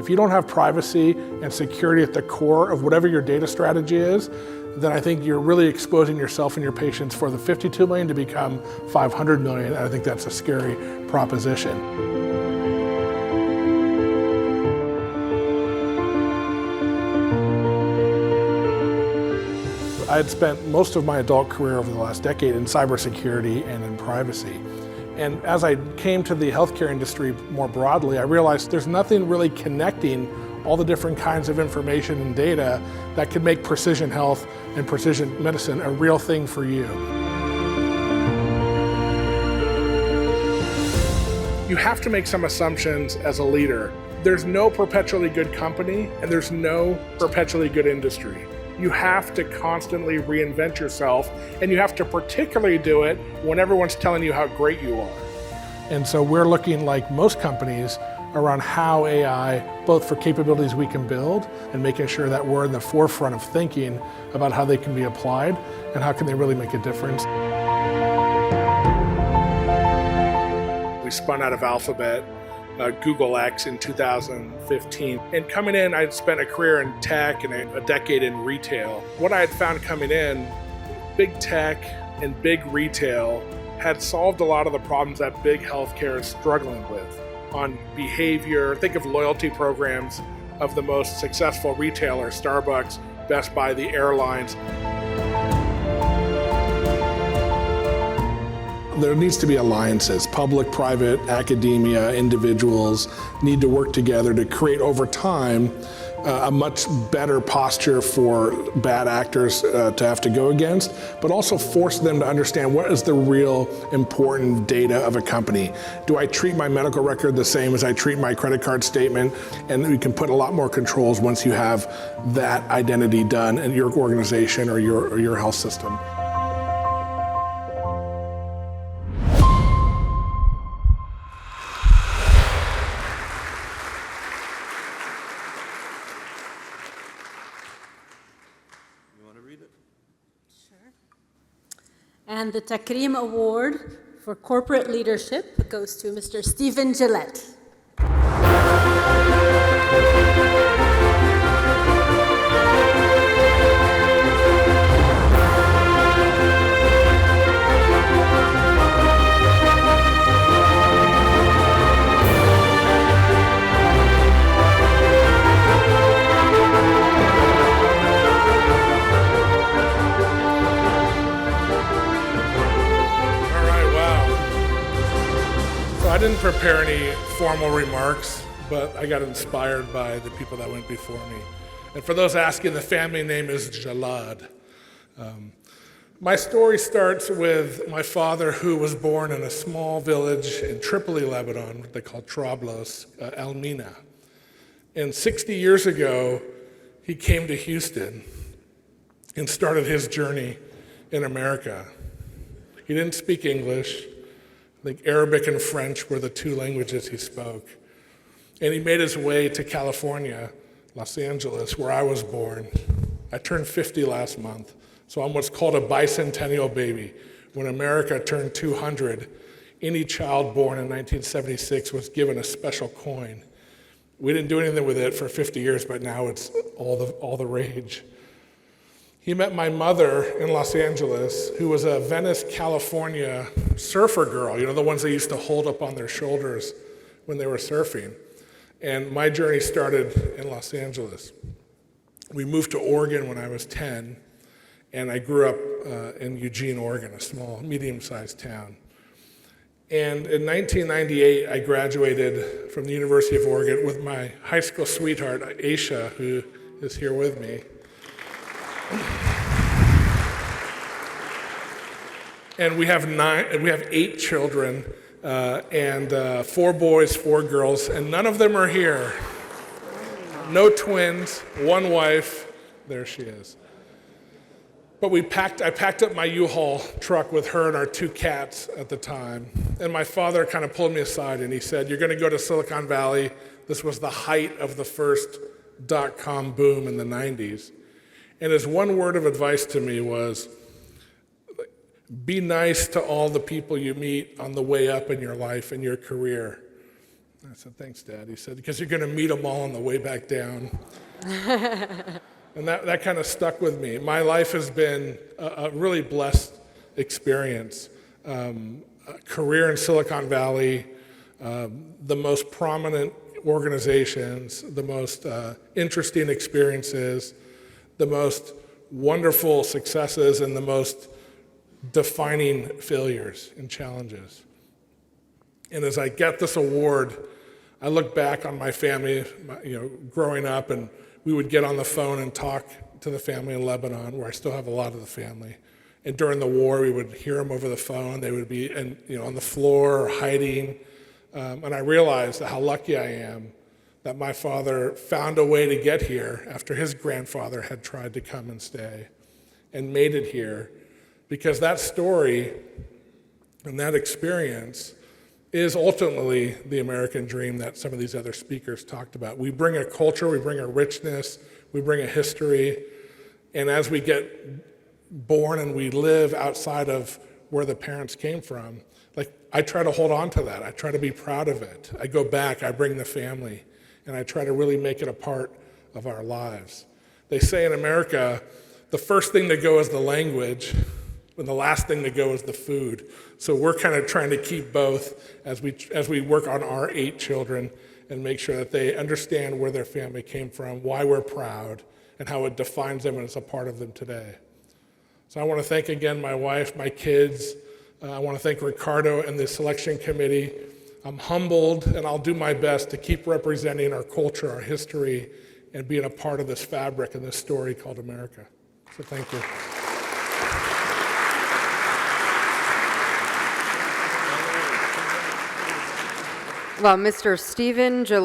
If you don't have privacy and security at the core of whatever your data strategy is, then I think you're really exposing yourself and your patients for the 52 million to become 500 million. And I think that's a scary proposition. I had spent most of my adult career over the last decade in cybersecurity and in privacy. And as I came to the healthcare industry more broadly, I realized there's nothing really connecting all the different kinds of information and data that could make precision health and precision medicine a real thing for you. You have to make some assumptions as a leader. There's no perpetually good company and there's no perpetually good industry. You have to constantly reinvent yourself, and you have to particularly do it when everyone's telling you how great you are. And so we're looking, like most companies, around how AI, both for capabilities we can build and making sure that we're in the forefront of thinking about how they can be applied and how can they really make a difference. We spun out of Alphabet, Google X in 2015. And coming in, I'd spent a career in tech and a decade in retail. What I had found coming in, big tech and big retail had solved a lot of the problems that big healthcare is struggling with on behavior. Think of loyalty programs of the most successful retailers, Starbucks, Best Buy, the airlines. There needs to be alliances. Public, private, academia, individuals need to work together to create over time a much better posture for bad actors to have to go against, but also force them to understand what is the real important data of a company. Do I treat my medical record the same as I treat my credit card statement? And we can put a lot more controls once you have that identity done in your organization or your health system. And the Takreem Award for Corporate Leadership goes to Mr. Stephen Gillett. I didn't prepare any formal remarks, but I got inspired by the people that went before me. And for those asking, the family name is Jalad. My story starts with my father, who was born in a small village in Tripoli, Lebanon, what they call Trablos, Elmina. And 60 years ago, he came to Houston and started his journey in America. He didn't speak English. I think Arabic and French were the two languages he spoke. And he made his way to California, Los Angeles, where I was born. I turned 50 last month, so I'm what's called a bicentennial baby. When America turned 200, any child born in 1976 was given a special coin. We didn't do anything with it for 50 years, but now it's all the rage. He met my mother in Los Angeles, who was a Venice, California surfer girl, you know, the ones they used to hold up on their shoulders when they were surfing. And my journey started in Los Angeles. We moved to Oregon when I was 10, and I grew up in Eugene, Oregon, a small, medium-sized town. And in 1998, I graduated from the University of Oregon with my high school sweetheart, Aisha, who is here with me. And we have 8 children, and 4 boys, 4 girls, and none of them are here. No twins, 1 wife, there she is. But I packed up my U-Haul truck with her and our 2 cats at the time. And my father kind of pulled me aside and he said, "You're gonna go to Silicon Valley." This was the height of the first .com boom in the 90s. And his one word of advice to me was, be nice to all the people you meet on the way up in your life and your career. I said, thanks, Dad. He said, because you're going to meet them all on the way back down. And that kind of stuck with me. My life has been a really blessed experience. A career in Silicon Valley, the most prominent organizations, the most interesting experiences, the most wonderful successes, and the most defining failures and challenges. And as I get this award, I look back on my family, growing up, and we would get on the phone and talk to the family in Lebanon, where I still have a lot of the family. And during the war, we would hear them over the phone. They would be on the floor or hiding. And I realized how lucky I am that my father found a way to get here after his grandfather had tried to come and stay and made it here. Because that story and that experience is ultimately the American dream that some of these other speakers talked about. We bring a culture, we bring a richness, we bring a history, and as we get born and we live outside of where the parents came from, I try to hold on to that. I try to be proud of it. I go back, I bring the family, and I try to really make it a part of our lives. They say in America, the first thing to go is the language, and the last thing to go is the food. So we're kind of trying to keep both as we work on our 8 children and make sure that they understand where their family came from, why we're proud, and how it defines them and is a part of them today. So I want to thank again my wife, my kids. I want to thank Ricardo and the selection committee. I'm humbled, and I'll do my best to keep representing our culture, our history, and being a part of this fabric and this story called America. So thank you. Well, Mr. Stephen Gillett